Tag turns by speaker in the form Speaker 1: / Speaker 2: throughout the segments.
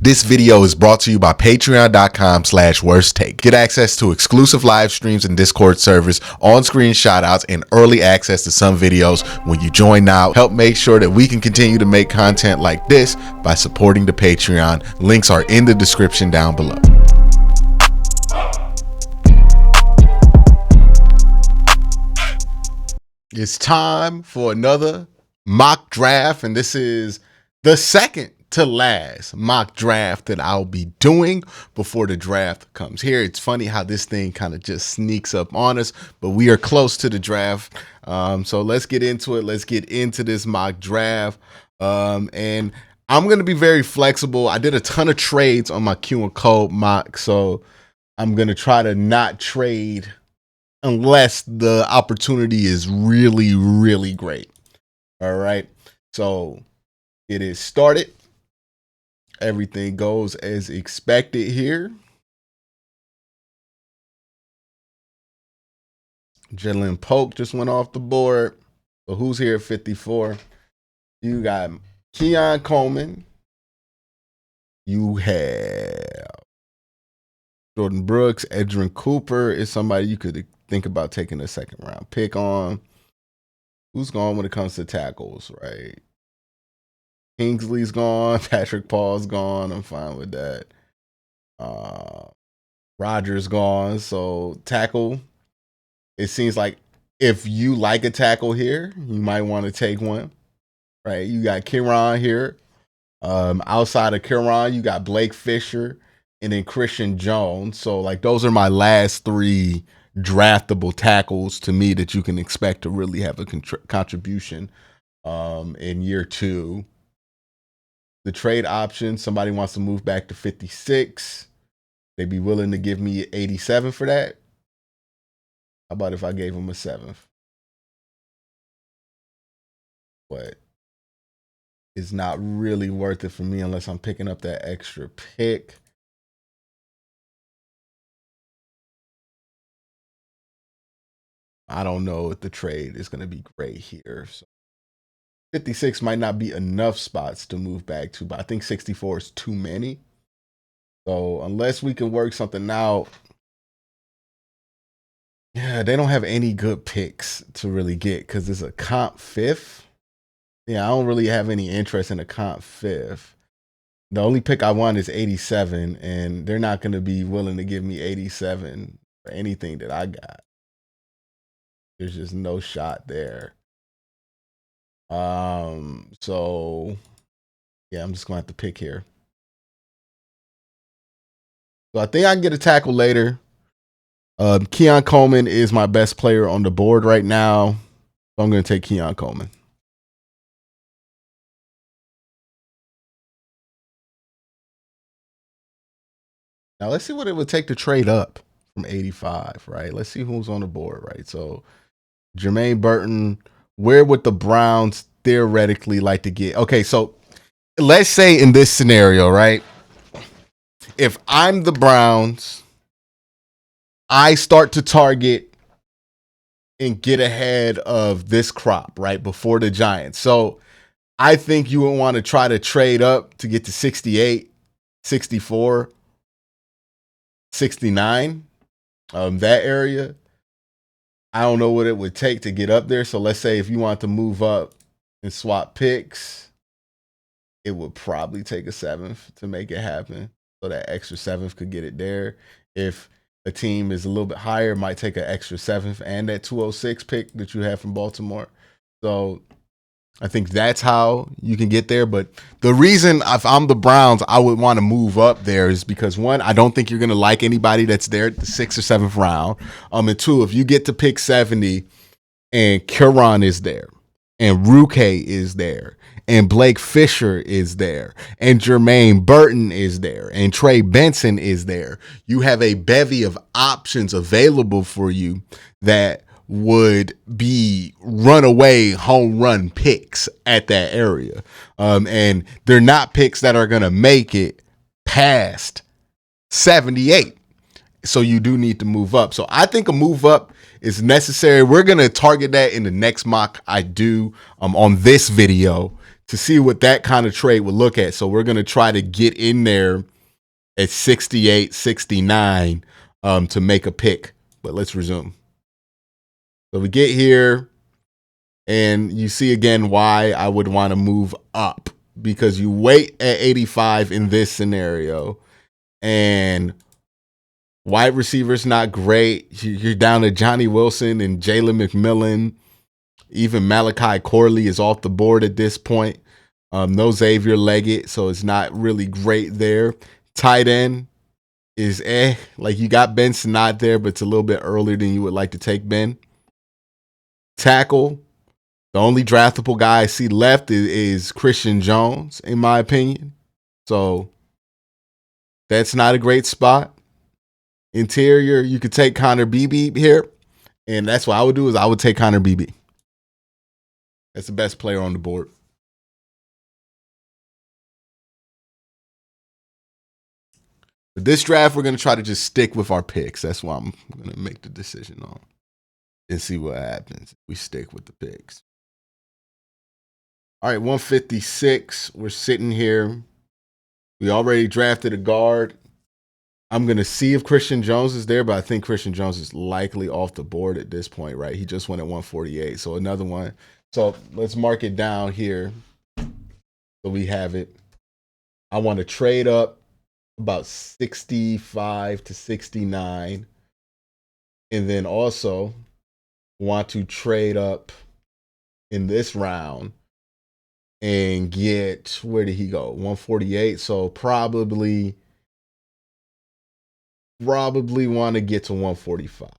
Speaker 1: This video is brought to you by patreon.com/worsttake. Get access to exclusive live streams and Discord servers, on-screen shoutouts, and early access to some videos when you join now. Help make sure that we can continue to make content like this by supporting the Patreon. Links are in the description down below. It's time for another mock draft, and this is the second to last mock draft that I'll be doing before the draft comes here. It's funny how this thing kind of just sneaks up on us, but we are close to the draft. So let's get into it. Let's get into this mock draft. And I'm going to be very flexible. I did a ton of trades on my Q and Code mock, so I'm going to try to not trade unless the opportunity is really, really great. All right. So it is started. Everything goes as expected here. Jalen Polk just went off the board. So who's here at 54? You got Keon Coleman. You have Jordan Brooks. Edgerrin Cooper is somebody you could think about taking a second round pick on. Who's gone when it comes to tackles, right? Kingsley's gone. Patrick Paul's gone. I'm fine with that. Rodgers gone. So tackle, it seems like if you like a tackle here, you might want to take one, right? You got Kieran here. Outside of Kieran, you got Blake Fisher and then Christian Jones. So like those are my last three draftable tackles to me that you can expect to really have a contribution in year two. The trade option, somebody wants to move back to 56. They'd be willing to give me 87 for that. How about if I gave them a 7th? But it's not really worth it for me unless I'm picking up that extra pick. I don't know if the trade is going to be great here. So 56 might not be enough spots to move back to, but I think 64 is too many. So unless we can work something out, yeah, they don't have any good picks to really get because it's a comp 5th. Yeah, I don't really have any interest in a comp 5th. The only pick I want is 87, and they're not going to be willing to give me 87 for anything that I got. There's just no shot there. So yeah, I'm just gonna have to pick here. So I think I can get a tackle later. Keon Coleman is my best player on the board right now. So I'm gonna take Keon Coleman. Now let's see what it would take to trade up from 85, right? Let's see who's on the board, right? So Jermaine Burton, where would the Browns theoretically like to get? Okay, so let's say in this scenario, right? If I'm the Browns, I start to target and get ahead of this crop, right? Before the Giants. So I think you would want to try to trade up to get to 68, 64, 69, that area. I don't know what it would take to get up there. So let's say if you want to move up and swap picks, it would probably take a 7th to make it happen. So that extra 7th could get it there. If a team is a little bit higher, it might take an extra 7th and that 206 pick that you have from Baltimore. So I think that's how you can get there. But the reason if I'm the Browns, I would want to move up there is because, one, I don't think you're going to like anybody that's there at the 6th or 7th round. And two, if you get to pick 70 and Kieran is there and Ruke is there and Blake Fisher is there and Jermaine Burton is there and Trey Benson is there, you have a bevy of options available for you that would be runaway home run picks at that area. And they're not picks that are going to make it past 78. So you do need to move up. So I think a move up is necessary. We're going to target that in the next mock I do on this video to see what that kind of trade would look at. So we're going to try to get in there at 68, 69 to make a pick. But let's resume. So we get here, and you see again why I would want to move up, because you wait at 85 in this scenario, and wide receiver's not great. You're down to Johnny Wilson and Jalen McMillan. Even Malachi Corley is off the board at this point. No Xavier Leggett, so it's not really great there. Tight end is like you got Ben Sinnott there, but it's a little bit earlier than you would like to take Ben. Tackle, the only draftable guy I see left is Christian Jones, in my opinion. So that's not a great spot. Interior, you could take Connor Beebe here, and that's what I would do is I would take Connor Beebe. That's the best player on the board. But this draft, we're going to try to just stick with our picks. That's why I'm going to make the decision on and see what happens. We stick with the picks. All right, 156. We're sitting here. We already drafted a guard. I'm going to see if Christian Jones is there, but I think Christian Jones is likely off the board at this point, right? He just went at 148. So another one. So let's mark it down here so we have it. I want to trade up about 65 to 69. And then also want to trade up in this round and get, where did he go? 148. So probably want to get to 145,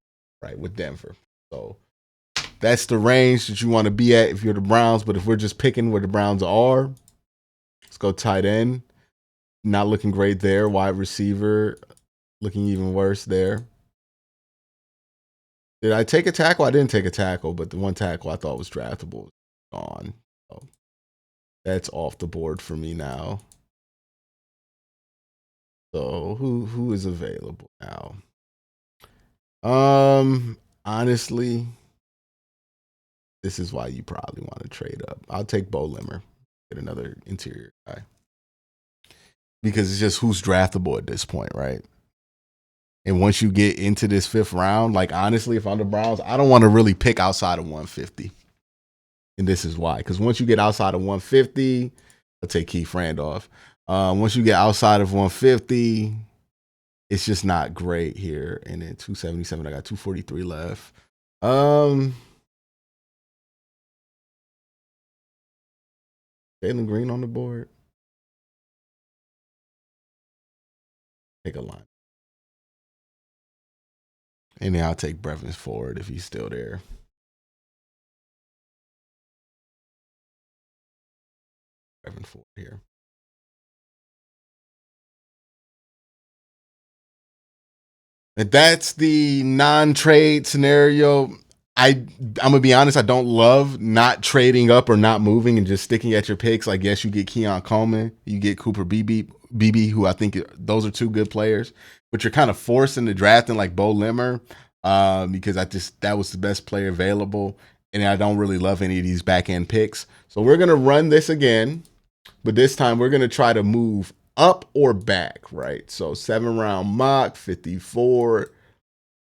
Speaker 1: right, with Denver. So that's the range that you want to be at if you're the Browns. But if we're just picking where the Browns are, let's go tight end. Not looking great there. Wide receiver looking even worse there. Did I take a tackle? I didn't take a tackle, but the one tackle I thought was draftable was gone. So that's off the board for me now. So who is available now? Honestly, this is why you probably want to trade up. I'll take Bo Limmer, get another interior guy, because it's just who's draftable at this point, right? And once you get into this fifth round, like honestly, if I'm the Browns, I don't want to really pick outside of 150. And this is why. Because once you get outside of 150, I'll take Keith Randolph. Once you get outside of 150, it's just not great here. And then 277, I got 243 left. Jalen Green on the board. Take a line. And then I'll take Brevin Ford if he's still there. Brevin Ford here. And that's the non-trade scenario. I'm gonna be honest, I don't love not trading up or not moving and just sticking at your picks. Like, yes, you get Keon Coleman, you get Cooper Beebe, who I think those are two good players, but you're kind of forced into drafting like Bo Limmer because that was the best player available, and I don't really love any of these back end picks. So we're gonna run this again, but this time we're gonna try to move up or back, right? So 7-round mock, 54.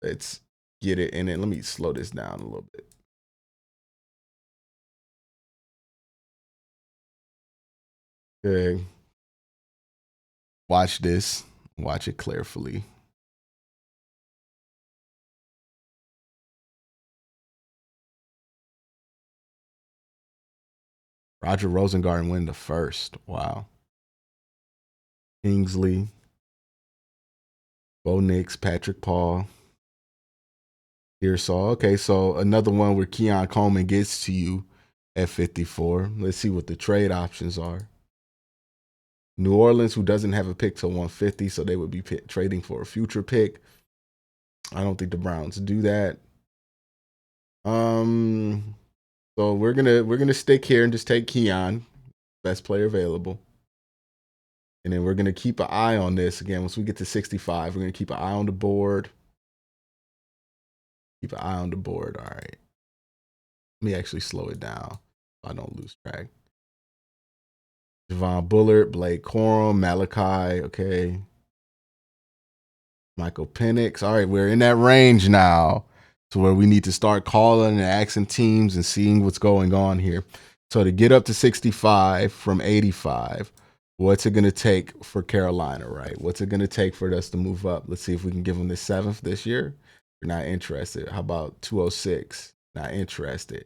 Speaker 1: Let's get it in it. Let me slow this down a little bit. Okay. Watch this. Watch it carefully. Roger Rosengarten win the first. Wow. Kingsley, Bo Nix, Patrick Paul, Pearsall. Okay, so another one where Keon Coleman gets to you at 54. Let's see what the trade options are. New Orleans, who doesn't have a pick till 150, so they would be trading for a future pick. I don't think the Browns do that. So we're gonna stick here and just take Keon, best player available. And then we're gonna keep an eye on this again. Once we get to 65, we're gonna keep an eye on the board. Keep an eye on the board. All right. Let me actually slow it down so I don't lose track. Javon Bullard, Blake Corum, Malachi. Okay. Michael Penix. All right, we're in that range now to where we need to start calling and asking teams and seeing what's going on here. So to get up to 65 from 85, what's it going to take for Carolina, right? What's it going to take for us to move up? Let's see if we can give them the 7th this year. You're not interested. How about 206? Not interested.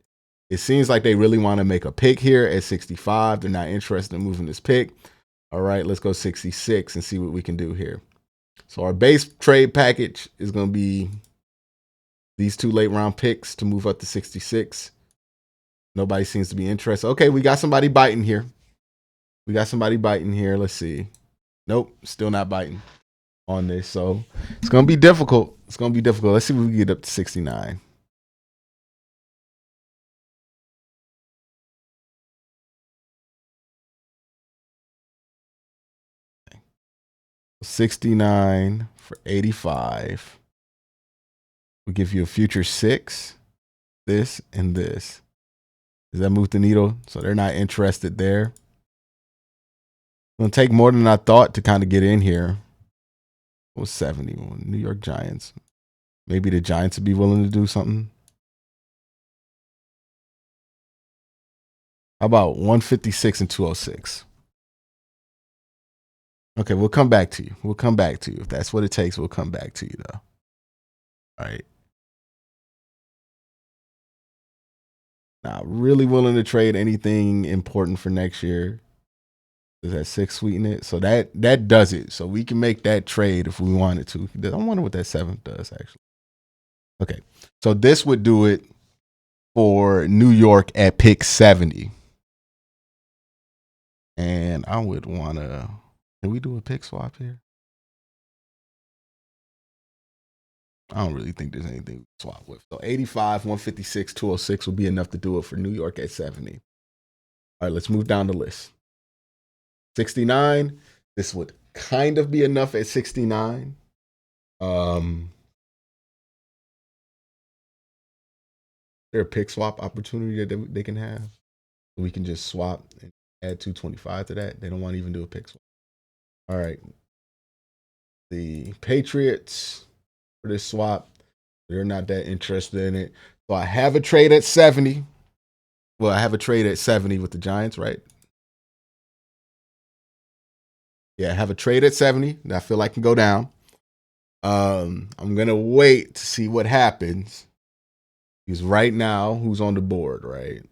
Speaker 1: It seems like they really want to make a pick here at 65. They're not interested in moving this pick. All right, let's go 66 and see what we can do here. So our base trade package is going to be these 2 late round picks to move up to 66. Nobody seems to be interested. Okay, we got somebody biting here. Let's see. Nope, still not biting on this. So it's going to be difficult. Let's see if we can get up to 69. Okay. 69 for 85. We'll give you a future 6, this, and this. Does that move the needle? So they're not interested there. It's going to take more than I thought to kind of get in here. What was 71? New York Giants. Maybe the Giants would be willing to do something. How about 156 and 206? Okay, we'll come back to you. If that's what it takes, we'll come back to you, though. All right. Now, really willing to trade anything important for next year. Does that 6 sweeten it? So that does it. So we can make that trade if we wanted to. I wonder what that 7th does, actually. Okay. So this would do it for New York at pick 70. And I would want to. Can we do a pick swap here? I don't really think there's anything to swap with. So 85, 156, 206 will be enough to do it for New York at 70. All right, let's move down the list. 69. This would kind of be enough at 69. There a pick swap opportunity that they can have? We can just swap and add 225 to that. They don't want to even do a pick swap. All right. The Patriots for this swap, they're not that interested in it. So I have a trade at 70. Well, I have a trade at 70 with the Giants, right? Yeah, I have a trade at 70 that I feel like can go down. I'm gonna wait to see what happens. Because right now, who's on the board, right?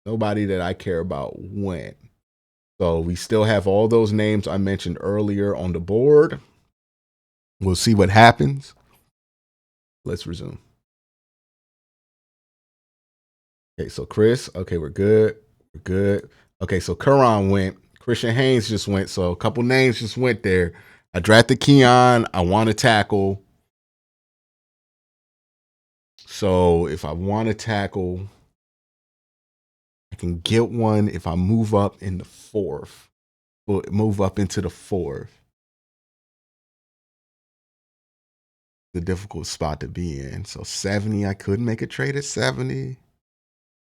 Speaker 1: Nobody that I care about went. So we still have all those names I mentioned earlier on the board. We'll see what happens. Let's resume. Okay, so Chris, okay, we're good. We're good. Okay, so Curran went. Christian Haynes just went. So a couple names just went there. I drafted Keon. I want to tackle. So if I want to tackle, I can get one if I move up in the 4th. Well, move up into the 4th. The difficult spot to be in. So 70, I could make a trade at 70.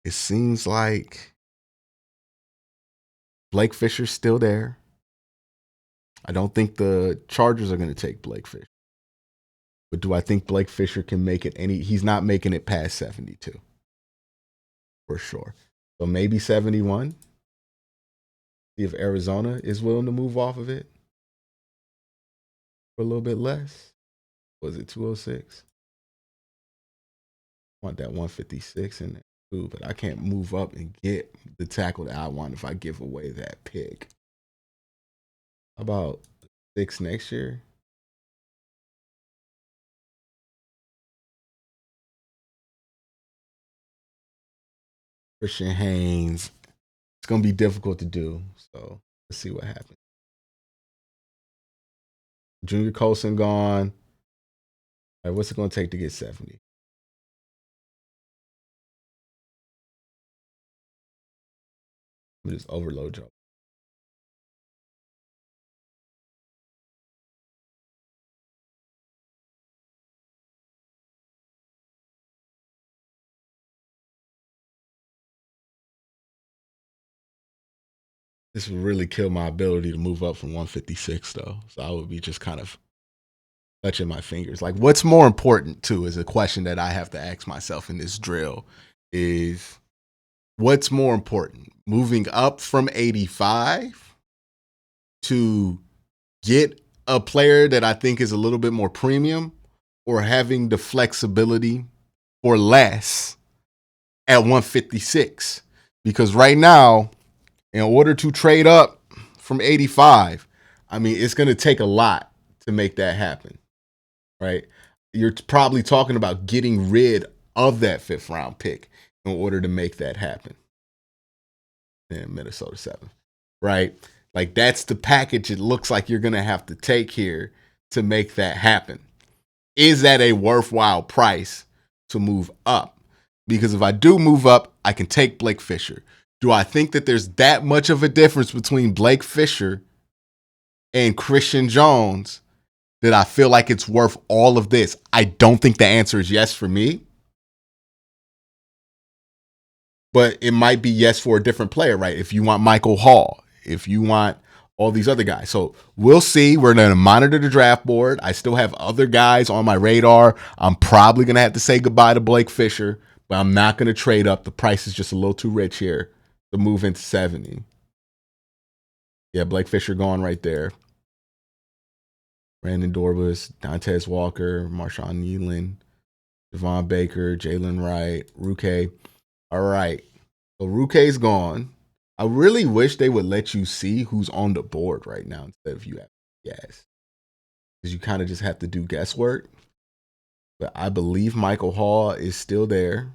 Speaker 1: It seems like Blake Fisher's still there. I don't think the Chargers are going to take Blake Fisher. But do I think Blake Fisher can make it any? He's not making it past 72. For sure. So maybe 71. See if Arizona is willing to move off of it for a little bit less. Was it 206? Want that 156 in there too, but I can't move up and get the tackle that I want if I give away that pick. How about 6 next year? Christian Haynes. It's going to be difficult to do. So let's see what happens. Junior Colson gone. All right, what's it going to take to get 70? Let me just overload y'all. This would really kill my ability to move up from 156 though. So I would be just kind of touching my fingers. Like, what's more important too is a question that I have to ask myself in this drill is what's more important? Moving up from 85 to get a player that I think is a little bit more premium, or having the flexibility for less at 156? Because right now, in order to trade up from 85, I mean, it's going to take a lot to make that happen, right? You're probably talking about getting rid of that 5th round pick in order to make that happen. In Minnesota 7, right? Like, that's the package it looks like you're going to have to take here to make that happen. Is that a worthwhile price to move up? Because if I do move up, I can take Blake Fisher. Do I think that there's that much of a difference between Blake Fisher and Christian Jones that I feel like it's worth all of this? I don't think the answer is yes for me. But it might be yes for a different player, right? If you want Michael Hall, if you want all these other guys. So we'll see. We're going to monitor the draft board. I still have other guys on my radar. I'm probably going to have to say goodbye to Blake Fisher, but I'm not going to trade up. The price is just a little too rich here to move into 70. Yeah, Blake Fisher gone right there. Brandon Dorlus, Dantes Walker, Marshawn Nealon, Devon Baker, Jalen Wright, Ruke. All right. So Ruke's gone. I really wish they would let you see who's on the board right now instead of you have to guess. Because you kind of just have to do guesswork. But I believe Michael Hall is still there.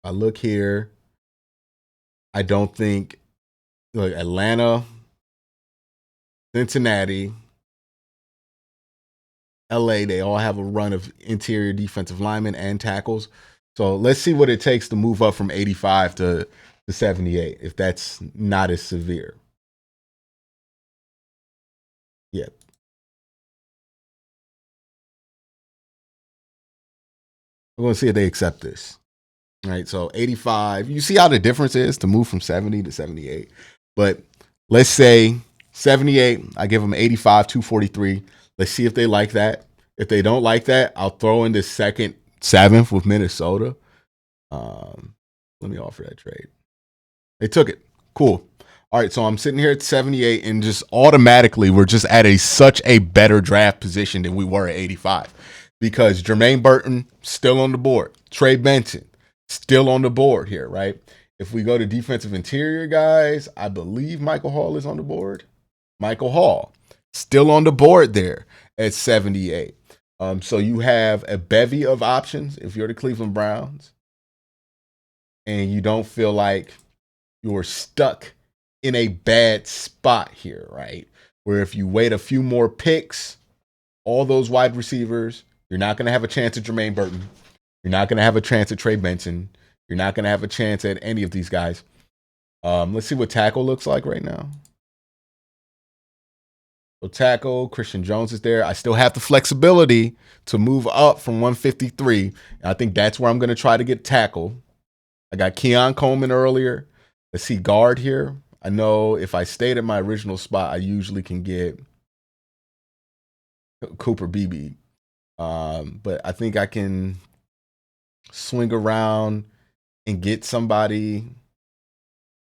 Speaker 1: I look here. I don't think like Atlanta, Cincinnati, LA, they all have a run of interior defensive linemen and tackles. So let's see what it takes to move up from 85 to 78, if that's not as severe. Yep. We're going to see if they accept this. All right, so 85. You see how the difference is to move from 70 to 78. But let's say 78, I give them 85, 243. Let's see if they like that. If they don't like that, I'll throw in the second 7th with Minnesota. Let me offer that trade. They took it. Cool. All right, so I'm sitting here at 78, and just automatically we're just at such a better draft position than we were at 85, because Jermaine Burton still on the board, Trey Benson still on the board here, right? If we go to defensive interior guys, I believe Michael Hall is on the board. Michael Hall still on the board there at 78. So you have a bevy of options if you're the Cleveland Browns and you don't feel like you're stuck in a bad spot here, right? Where if you wait a few more picks, all those wide receivers, you're not going to have a chance at Jermaine Burton. You're not going to have a chance at Trey Benson. You're not going to have a chance at any of these guys. Let's see what tackle looks like right now. So tackle, Christian Jones is there. I still have the flexibility to move up from 153. And I think that's where I'm going to try to get tackle. I got Keon Coleman earlier. Let's see guard here. I know if I stayed at my original spot, I usually can get Cooper Beebe. But I think I can swing around and get somebody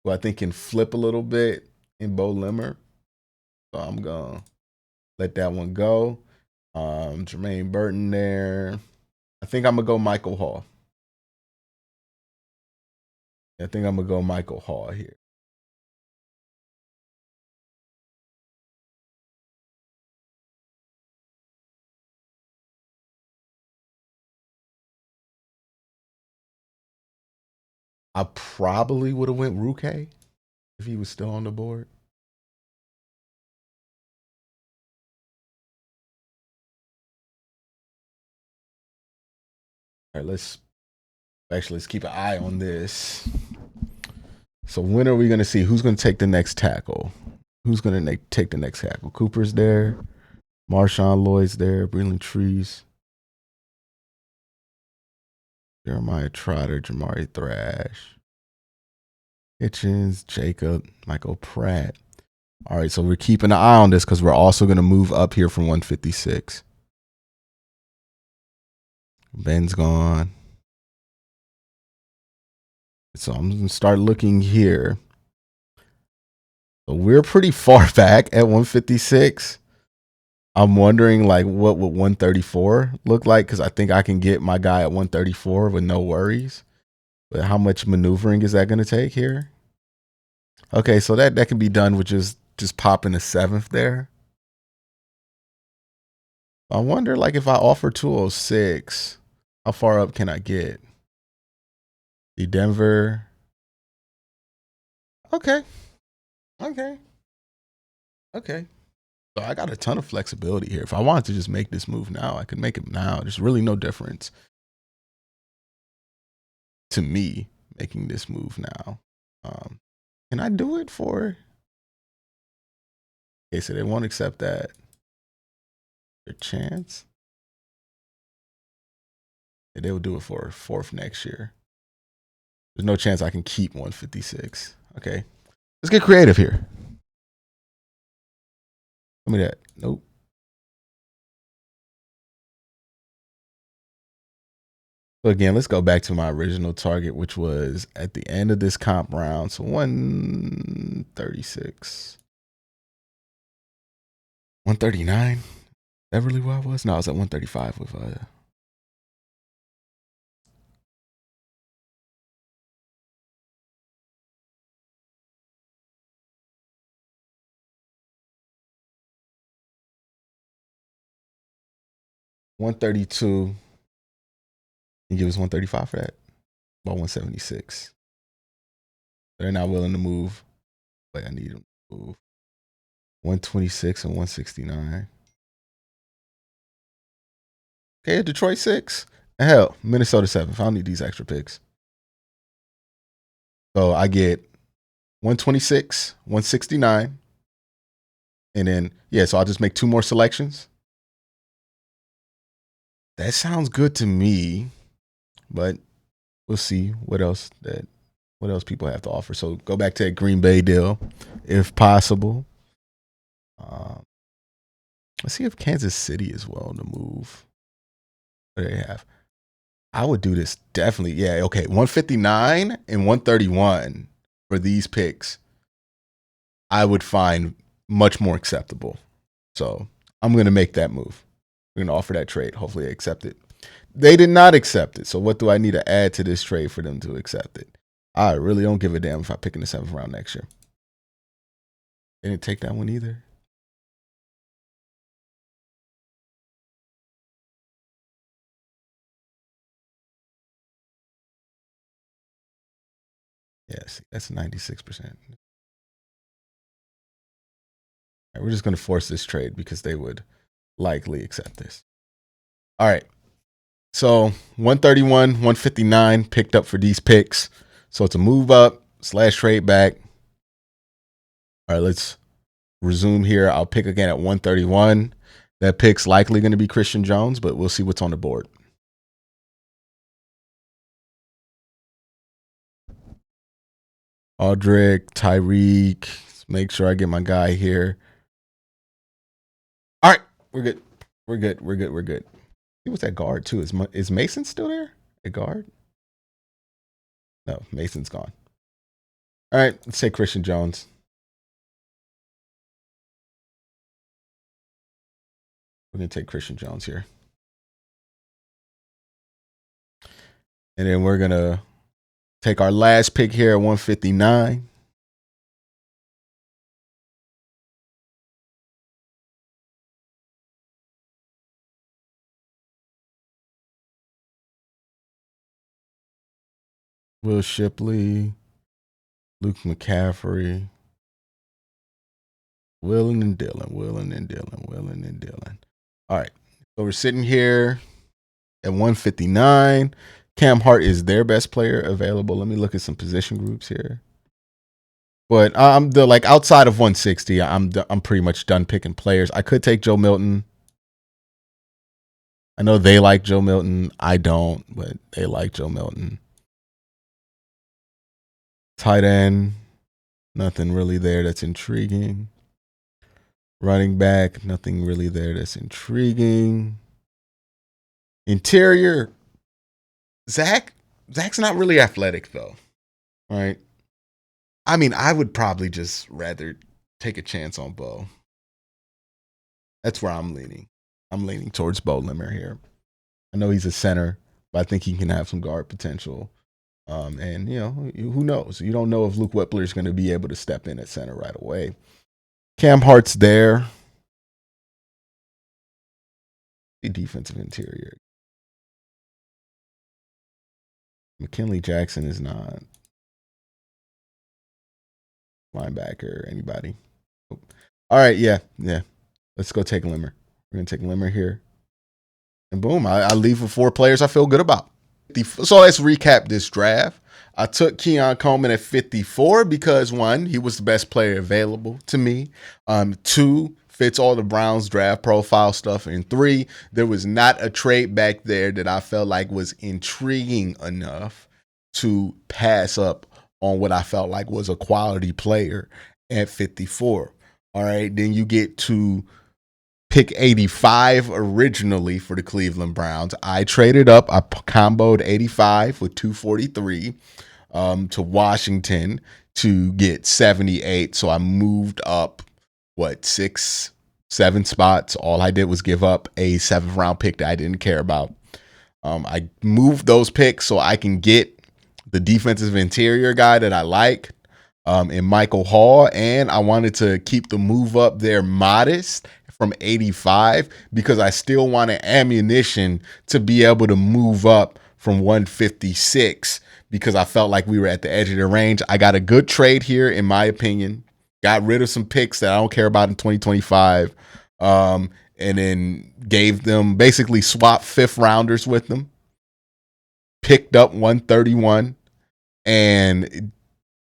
Speaker 1: who I think can flip a little bit in Bo Limmer. So I'm going to let that one go. Jermaine Burton there. I think I'm going to go Michael Hall. I think I'm going to go Michael Hall here. I probably would have went Ruke if he was still on the board. All right, let's keep an eye on this. So when are we going to see who's going to take the next tackle? Who's going to take the next tackle? Cooper's there. Marshawn Lloyd's there. Breland Trees. Jeremiah Trotter. Jamari Thrash. Hitchens, Jacob, Michael Pratt. All right, so we're keeping an eye on this because we're also going to move up here from 156. Ben's gone. So I'm going to start looking here. So we're pretty far back at 156. I'm wondering like what would 134 look like, because I think I can get my guy at 134 with no worries. But how much maneuvering is that going to take here? Okay, so that can be done with just popping a 7th there. I wonder like if I offer 206, how far up can I get? The Denver. Okay. Okay. Okay. So I got a ton of flexibility here. If I wanted to just make this move now, I could make it now. There's really no difference to me making this move now. Can I do it for? Okay, so they won't accept that. Their chance. Yeah, they will do it for 4th next year. There's no chance I can keep 156. Okay, let's get creative here. Give me that. Nope. So again, let's go back to my original target, which was at the end of this comp round. So 136. 139? That really what I was? No, I was at 135 with 132. You give us 135 for that? About 176. They're not willing to move. Like I need them to move. 126 and 169. Okay, Detroit 6. Hell, Minnesota 7. I don't need these extra picks. So I get 126, 169. And then, yeah, so I'll just make 2 more selections. That sounds good to me, but we'll see what else people have to offer. So go back to that Green Bay deal, if possible. Let's see if Kansas City is willing to move. What do they have? I would do this definitely. Yeah, okay. 159 and 131 for these picks, I would find much more acceptable. So I'm going to make that move. We're going to offer that trade. Hopefully they accept it. They did not accept it. So what do I need to add to this trade for them to accept it? I really don't give a damn if I pick in the 7th round next year. They didn't take that one either. Yes, that's 96%. Right, we're just going to force this trade because they would likely accept this. All right. So 131, 159 picked up for these picks. So it's a move up / trade back. All right, let's resume here. I'll pick again at 131. That pick's likely going to be Christian Jones, but we'll see what's on the board. Audric, Tyreek. Make sure I get my guy here. All right, we're good. We're good. We're good. We're good. He was at guard too. Is Mason still there at guard? No, Mason's gone. All right, let's say Christian Jones. We're going to take Christian Jones here. And then we're going to take our last pick here at 159. Will Shipley, Luke McCaffrey, Willing and Dillon. All right. So we're sitting here at 159. Cam Hart is their best player available. Let me look at some position groups here. But I'm like outside of 160, I'm pretty much done picking players. I could take Joe Milton. I know they like Joe Milton. I don't, but they like Joe Milton. Tight end, nothing really there that's intriguing. Running back, nothing really there that's intriguing. Interior, Zach's not really athletic though, right? I mean, I would probably just rather take a chance on Bo. That's where I'm leaning. I'm leaning towards Bo Limmer here. I know he's a center, but I think he can have some guard potential. And you know, who knows? You don't know if Luke Whippler is going to be able to step in at center right away. Cam Hart's there. The defensive interior. McKinley Jackson is not. Linebacker, anybody. All right, yeah. Let's go take Limmer. We're going to take Limmer here. And boom, I leave with 4 players I feel good about. So let's recap this draft. I took Keon Coleman at 54 because 1, he was the best player available to me. 2, fits all the Browns draft profile stuff. And 3, there was not a trade back there that I felt like was intriguing enough to pass up on what I felt like was a quality player at 54. All right, then you get to pick 85 originally for the Cleveland Browns. I traded up. I comboed 85 with 243 to Washington to get 78. So I moved up, 6, 7 spots. All I did was give up a 7th round pick that I didn't care about. I moved those picks so I can get the defensive interior guy that I like in Michael Hall. And I wanted to keep the move up there modest from 85 because I still wanted ammunition to be able to move up from 156 because I felt like we were at the edge of the range. I got a good trade here, in my opinion. Got rid of some picks that I don't care about in 2025. And then gave them, basically swapped 5th rounders with them. Picked up 131 and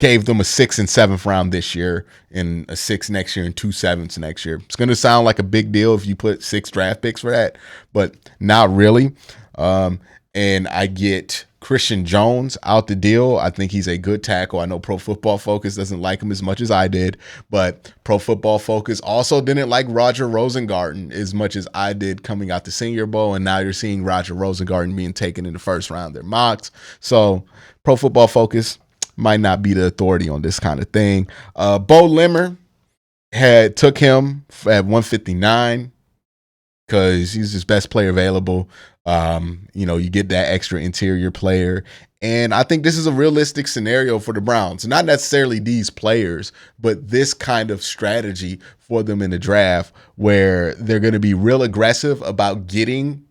Speaker 1: gave them a 6th and 7th round this year and a 6th next year and 2 7ths next year. It's going to sound like a big deal if you put 6 draft picks for that, but not really. And I get Christian Jones out the deal. I think he's a good tackle. I know Pro Football Focus doesn't like him as much as I did, but Pro Football Focus also didn't like Roger Rosengarten as much as I did coming out the Senior Bowl, and now you're seeing Roger Rosengarten being taken in the 1st round. They're mocked. So Pro Football Focus might not be the authority on this kind of thing. Bo Limmer took him at 159 because he's his best player available. You get that extra interior player. And I think this is a realistic scenario for the Browns. Not necessarily these players, but this kind of strategy for them in the draft where they're going to be real aggressive about getting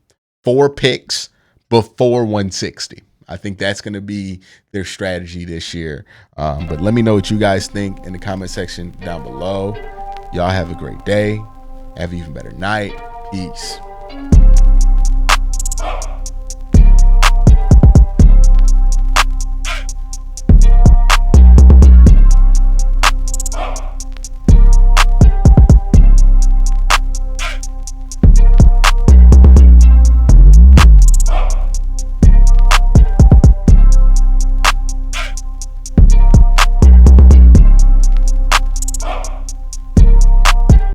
Speaker 1: 4 picks before 160. I think that's going to be their strategy this year. But let me know what you guys think in the comment section down below. Y'all have a great day. Have an even better night. Peace.